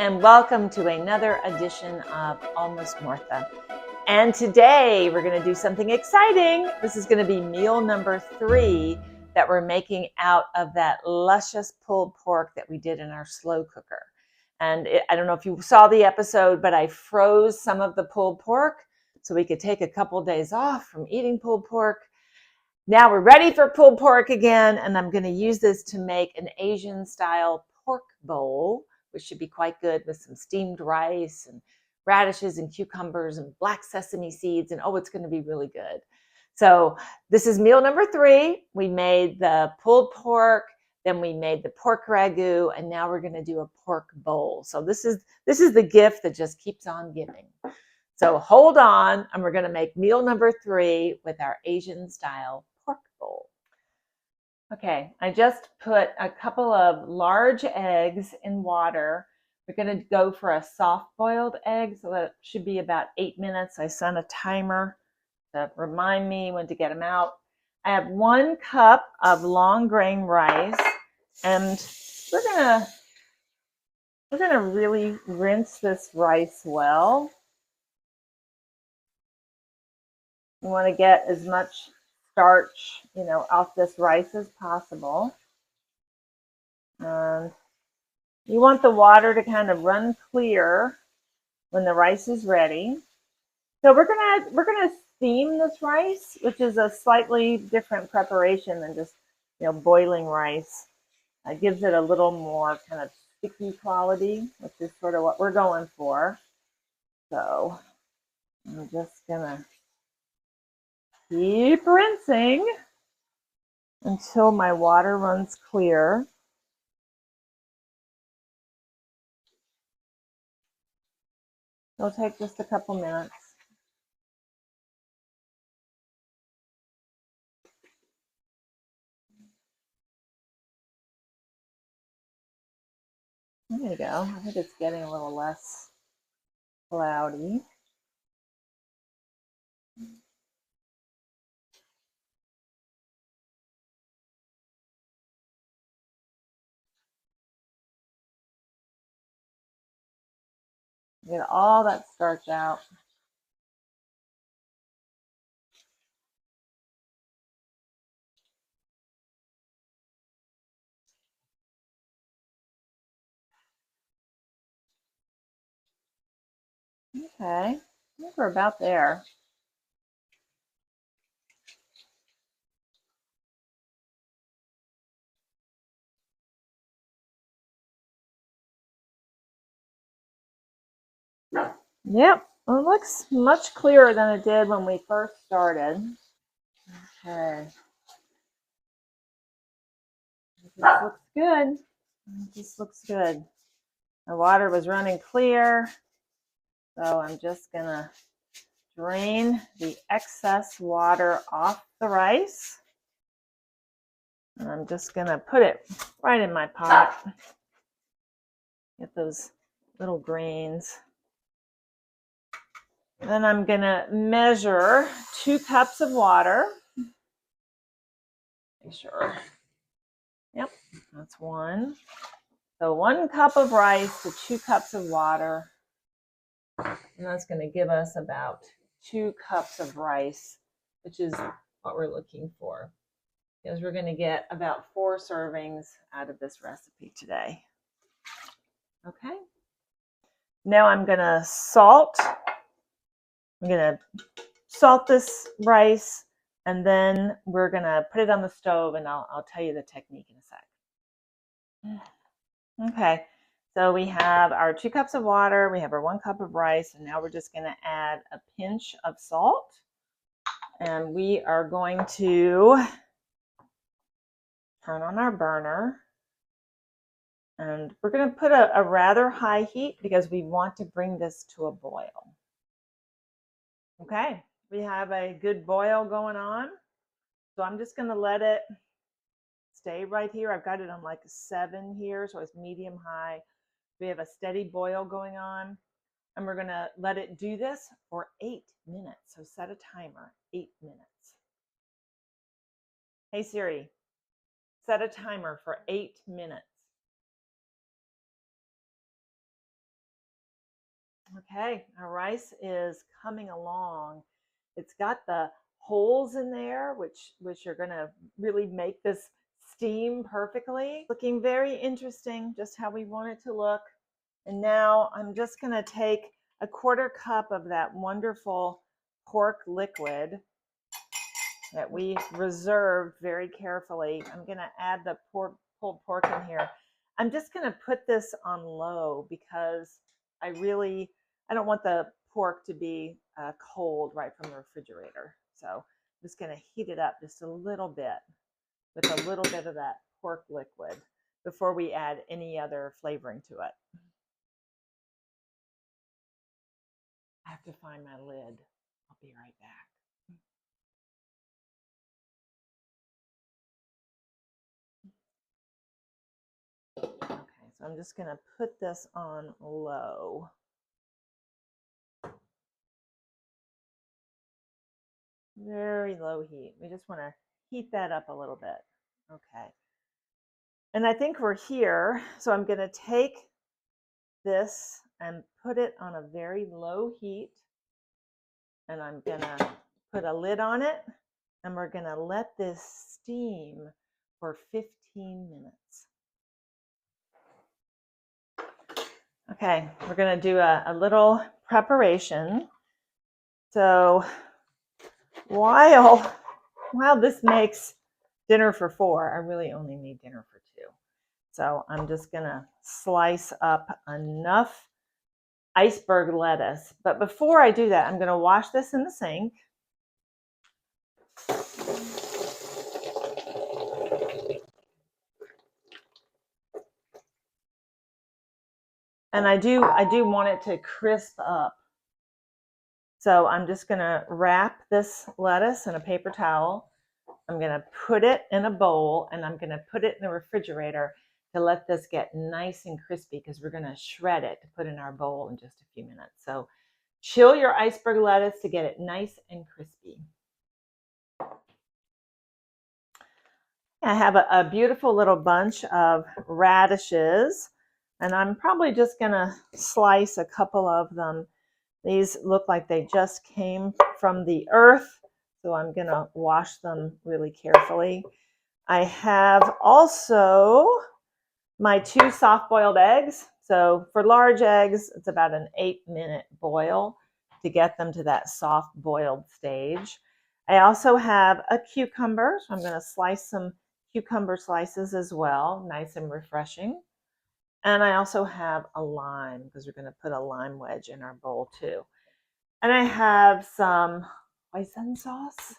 and welcome to another edition of Almost Martha. And today we're going to do something exciting. This is going to be meal number 3 that we're making out of that luscious pulled pork that we did in our slow cooker. And I don't know if you saw the episode, but I froze some of the pulled pork so we could take a couple days off from eating pulled pork. Now we're ready for pulled pork again, and I'm going to use this to make an Asian style pork bowl, which should be quite good with some steamed rice and radishes and cucumbers and black sesame seeds. And oh, it's going to be really good. So this is meal number 3. We made the pulled pork, then we made the pork ragu, and now we're going to do a pork bowl. So this is the gift that just keeps on giving. So hold on, and we're going to make meal number 3 with our Asian style pork bowl. Okay, I just put a couple of large eggs in water. We're going to go for a soft boiled egg, so that should be about 8 minutes. I set a timer to remind me when to get them out. I have 1 cup of long grain rice, and we're gonna really rinse this rice well. You want to get as much starch, off this rice as possible. And you want the water to kind of run clear when the rice is ready. So we're gonna steam this rice, which is a slightly different preparation than just boiling rice. It gives it a little more kind of sticky quality, which is sort of what we're going for. So I'm just gonna keep rinsing until my water runs clear. It'll take just a couple minutes. There you go. I think it's getting a little less cloudy. Get all that starch out. Okay, I think we're about there. Yep, it looks much clearer than it did when we first started. Okay. This looks good. This looks good. The water was running clear, so I'm just gonna drain the excess water off the rice. And I'm just gonna put it right in my pot. Get those little grains. Then I'm gonna measure 2 cups of water. Make sure. Yep, that's 1. So 1 cup of rice to 2 cups of water. And that's going to give us about 2 cups of rice, which is what we're looking for. Because we're going to get about 4 servings out of this recipe today. Okay. Now I'm going to salt. I'm going to salt this rice, and then we're going to put it on the stove, and I'll tell you the technique in a sec. Okay. So we have our 2 cups of water, we have our 1 cup of rice, and now we're just going to add a pinch of salt. And we are going to turn on our burner. And we're going to put a rather high heat because we want to bring this to a boil. Okay, we have a good boil going on. So I'm just going to let it stay right here. I've got it on like a 7 here, so it's medium high. We have a steady boil going on, and we're going to let it do this for 8 minutes. So set a timer, 8 minutes. Hey Siri, set a timer for 8 minutes. Okay, our rice is coming along. It's got the holes in there, which are going to really make this steam perfectly. Looking very interesting, just how we want it to look. And now I'm just going to take a 1/4 cup of that wonderful pork liquid that we reserved very carefully. I'm going to add the pulled pork in here. I'm just going to put this on low because I don't want the pork to be cold right from the refrigerator. So I'm just going to heat it up just a little bit with a little bit of that pork liquid before we add any other flavoring to it. I have to find my lid. I'll be right back. Okay, so I'm just going to put this on low. Very low heat. We just want to heat that up a little bit. Okay. And I think we're here. So I'm going to take this and put it on a very low heat. And I'm going to put a lid on it. And we're going to let this steam for 15 minutes. Okay, we're going to do a little preparation. So while this makes dinner for 4, I really only need dinner for 2. So I'm just going to slice up enough iceberg lettuce. But before I do that, I'm going to wash this in the sink. And I do want it to crisp up. So I'm just going to wrap this lettuce in a paper towel. I'm going to put it in a bowl and I'm going to put it in the refrigerator to let this get nice and crispy because we're going to shred it to put in our bowl in just a few minutes. So chill your iceberg lettuce to get it nice and crispy. I have a beautiful little bunch of radishes, and I'm probably just going to slice a couple of them. These look like they just came from the earth, so I'm going to wash them really carefully. I have also my 2 soft-boiled eggs. So for large eggs, it's about an 8-minute boil to get them to that soft-boiled stage. I also have a cucumber, so I'm going to slice some cucumber slices as well, nice and refreshing. And I also have a lime because we're going to put a lime wedge in our bowl too. And I have some hoisin sauce.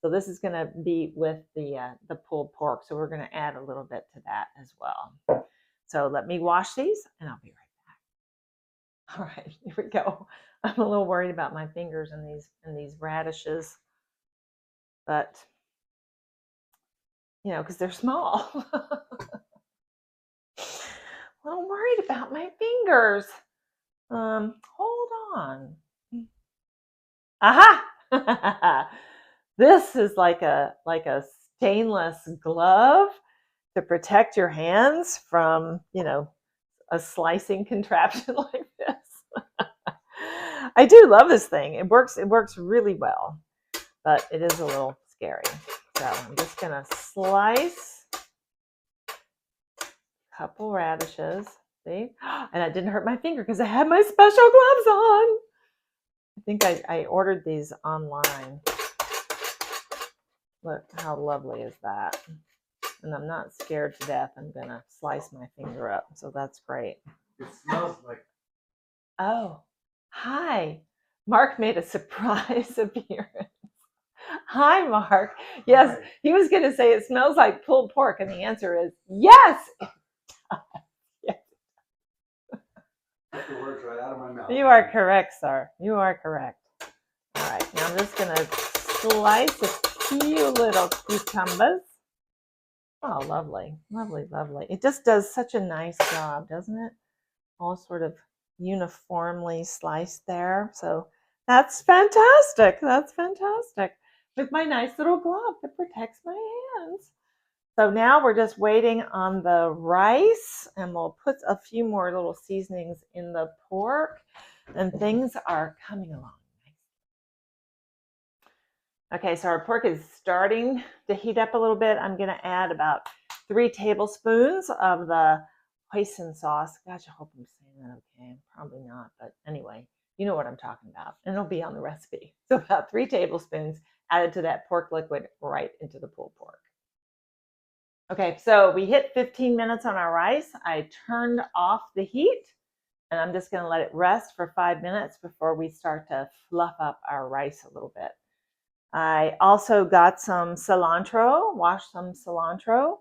So this is going to be with the pulled pork. So we're going to add a little bit to that as well. So let me wash these and I'll be right back. All right, here we go. I'm a little worried about my fingers in these radishes, but you know, because they're small. A little worried about my fingers. Hold on. Aha! This is like a stainless glove to protect your hands from, you know, a slicing contraption like this. I do love this thing. It works really well, but it is a little scary. So I'm just gonna slice a couple radishes. See? And it didn't hurt my finger because I had my special gloves on. I think I ordered these online. Look, how lovely is that? And I'm not scared to death. I'm going to slice my finger up. So that's great. It smells like... Oh, hi. Mark made a surprise appearance. Hi, Mark. Yes, hi. He was going to say it smells like pulled pork. And the answer is yes. Yes. Took the words right out of my mouth. You are correct, sir. You are correct. All right. Now I'm just going to slice a few little cucumbers. Oh, lovely, lovely, lovely. It just does such a nice job, doesn't it? All sort of uniformly sliced there. So that's fantastic. That's fantastic. With my nice little glove that protects my hands. So now we're just waiting on the rice, and we'll put a few more little seasonings in the pork. and things are coming along. Okay, so our pork is starting to heat up a little bit. I'm going to add about 3 tablespoons of the hoisin sauce. Gosh, I hope I'm saying that okay. I'm probably not, but anyway, you know what I'm talking about, and it'll be on the recipe. So about 3 tablespoons added to that pork liquid right into the pulled pork. Okay, so we hit 15 minutes on our rice. I turned off the heat, and I'm just going to let it rest for 5 minutes before we start to fluff up our rice a little bit. I also got some cilantro, washed some cilantro.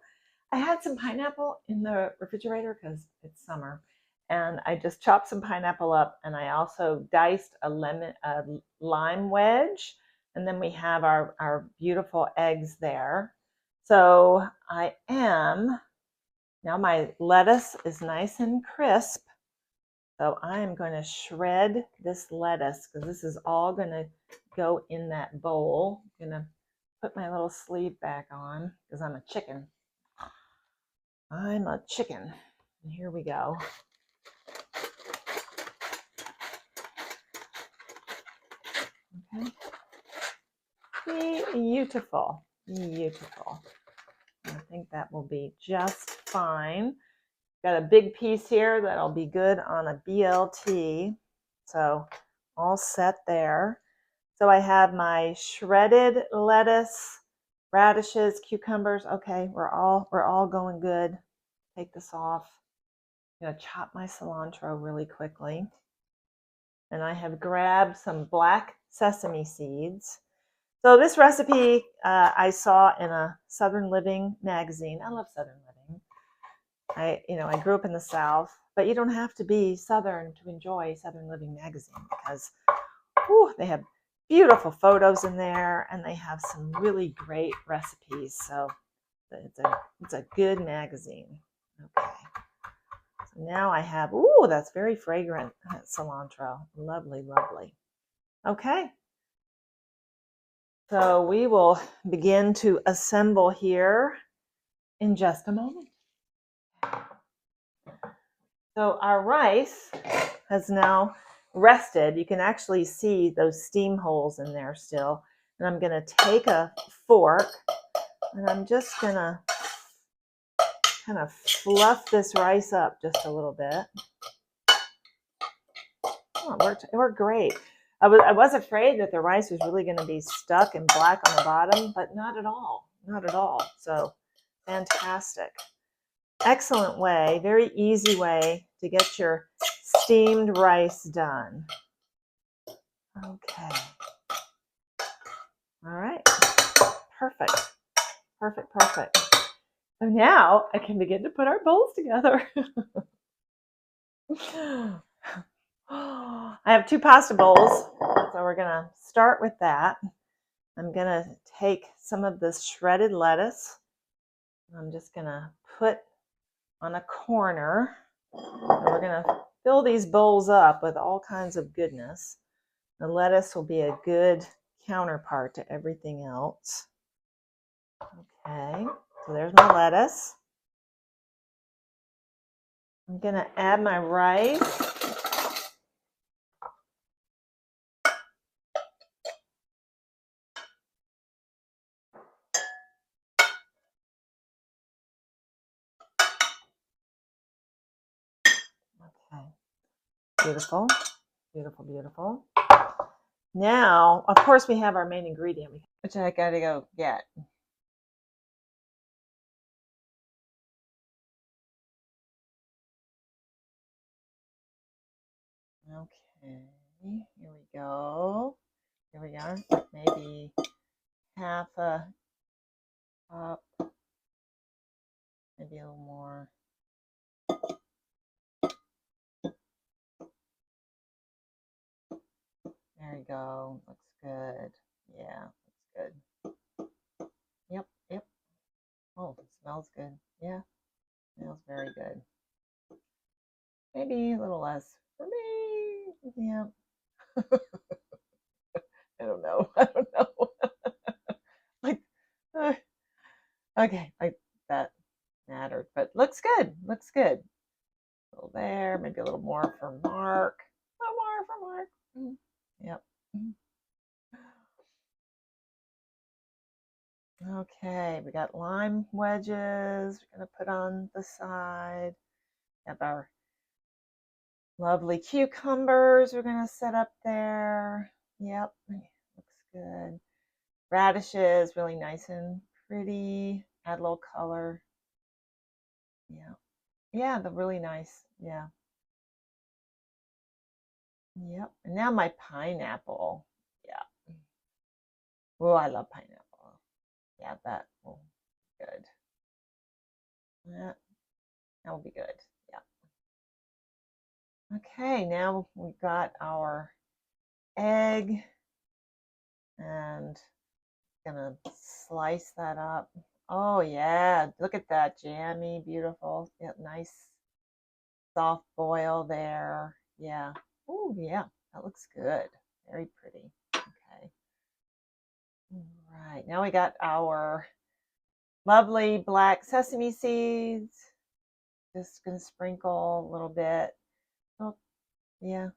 I had some pineapple in the refrigerator because it's summer, and I just chopped some pineapple up, and I also diced a lime wedge, and then we have our beautiful eggs there. So now my lettuce is nice and crisp. So I am going to shred this lettuce because this is all going to go in that bowl. I'm going to put my little sleeve back on because I'm a chicken. I'm a chicken. And here we go. Okay. Beautiful. Beautiful. I think that will be just fine. Got a big piece here that'll be good on a BLT. So all set there. So I have my shredded lettuce, radishes, cucumbers. Okay, we're all going good. Take this off. I'm gonna chop my cilantro really quickly. And I have grabbed some black sesame seeds. So this recipe I saw in a Southern Living magazine. I love Southern Living. I grew up in the South, but you don't have to be Southern to enjoy Southern Living magazine because they have beautiful photos in there, and they have some really great recipes. So it's a good magazine. Okay. So now I have, that's very fragrant cilantro. Lovely, lovely. Okay. So we will begin to assemble here in just a moment. So our rice has now rested. You can actually see those steam holes in there still. And I'm going to take a fork and I'm just going to kind of fluff this rice up just a little bit. Oh, it worked great. I was afraid that the rice was really going to be stuck and black on the bottom, but not at all. Not at all. So fantastic. Excellent way, very easy way to get your steamed rice done. Okay. All right. Perfect. Perfect, perfect. So now I can begin to put our bowls together. I have 2 pasta bowls, so we're going to start with that. I'm going to take some of this shredded lettuce. I'm just going to put on a corner. And we're going to fill these bowls up with all kinds of goodness. The lettuce will be a good counterpart to everything else. Okay, so there's my lettuce. I'm going to add my rice. Okay, beautiful, beautiful, beautiful. Now, of course, we have our main ingredient, which I got to go get. Okay, here we go. Here we are. Maybe half a cup, maybe a little more. There you go. Looks good. Yeah, looks good. Yep, yep. Oh, it smells good. Yeah, smells very good. Maybe a little less for me. Yeah. I don't know. I don't know. Like, okay, like that mattered, but looks good. Looks good. A little there, maybe a little more for Mark. A little more for Okay, we got lime wedges. We're going to put on the side. We have our lovely cucumbers we're going to set up there. Yep, looks good. Radishes, really nice and pretty. Add a little color. Yeah. Yeah, they're really nice. Yeah. Yep. And now my pineapple. Yeah. Oh, I love pineapple. Yeah, that will be good. That will be good. Yeah. Okay, now we've got our egg and gonna slice that up. Oh yeah, look at that, jammy, beautiful. Yeah, nice soft boil there. Yeah. Oh yeah, that looks good. Very pretty. Okay. All right, now we got our lovely black sesame seeds. Just gonna sprinkle a little bit. Oh, yeah,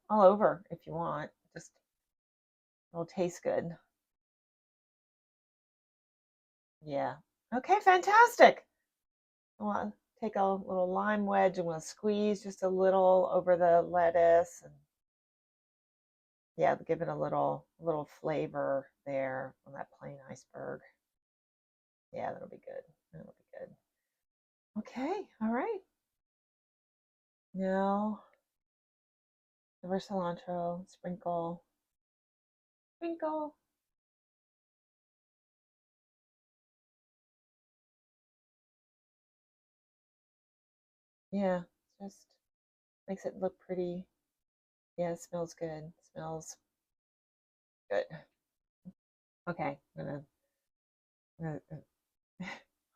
all over if you want. Just it'll taste good. Yeah. Okay, fantastic. I'll take a little lime wedge and we'll squeeze just a little over the lettuce and yeah, give it a little flavor there on that plain iceberg. Yeah, that'll be good. That'll be good. Okay, all right. Now, the cilantro, sprinkle, sprinkle. Yeah, just makes it look pretty. Yeah, it smells good. It smells good. Okay, I'm gonna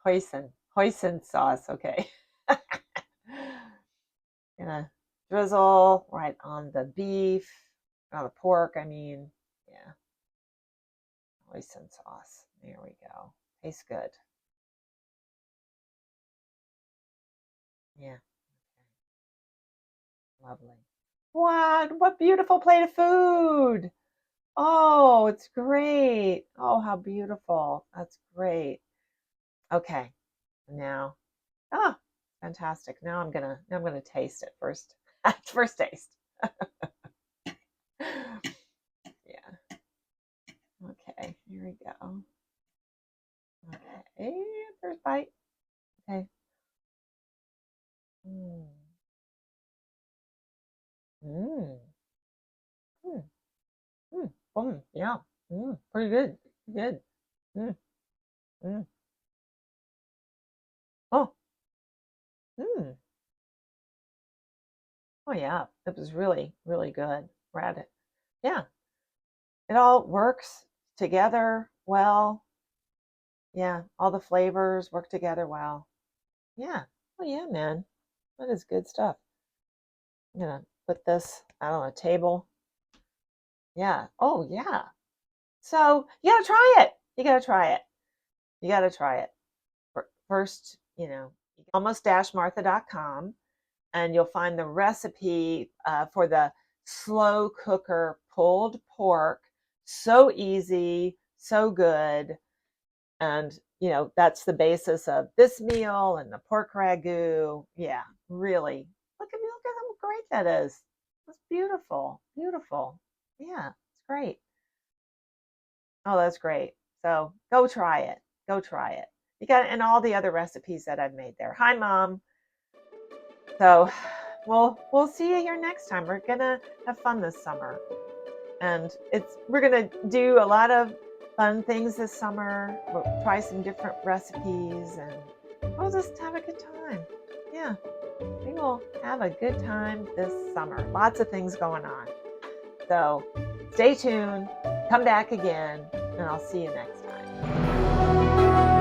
hoisin sauce. Okay. Gonna drizzle right on the beef, on the pork. I mean, yeah, hoisin sauce. There we go. Tastes good. Yeah, lovely. What beautiful plate of food. Oh, it's great. Oh, how beautiful. That's great. Okay, now, ah, fantastic. Now I'm gonna taste it first. First taste. Yeah. Okay, here we go. Okay, first bite. Okay. Mm. Mm. Mm. Mm. Yeah. Pretty good. Good. Mm. Mm. Oh. Mm. Oh yeah. It was really, really good. Rad. Yeah. It all works together well. Yeah. All the flavors work together well. Yeah. Oh yeah, man. That is good stuff. I'm gonna put this out on a table. Yeah. Oh yeah. So you gotta try it. You gotta try it. You gotta try it. First, almost-martha.com, and you'll find the recipe for the slow cooker pulled pork. So easy, so good. And, that's the basis of this meal and the pork ragu. Yeah, really. Look at how great that is. It's beautiful, beautiful. Yeah, it's great. Oh, that's great. So go try it. Go try it. You got and all the other recipes that I've made there. Hi, Mom. So we'll see you here next time. We're gonna have fun this summer, and we're gonna do a lot of fun things this summer. We'll try some different recipes, and we'll just have a good time. Yeah, we will have a good time this summer. Lots of things going on. So stay tuned. Come back again, and I'll see you next time.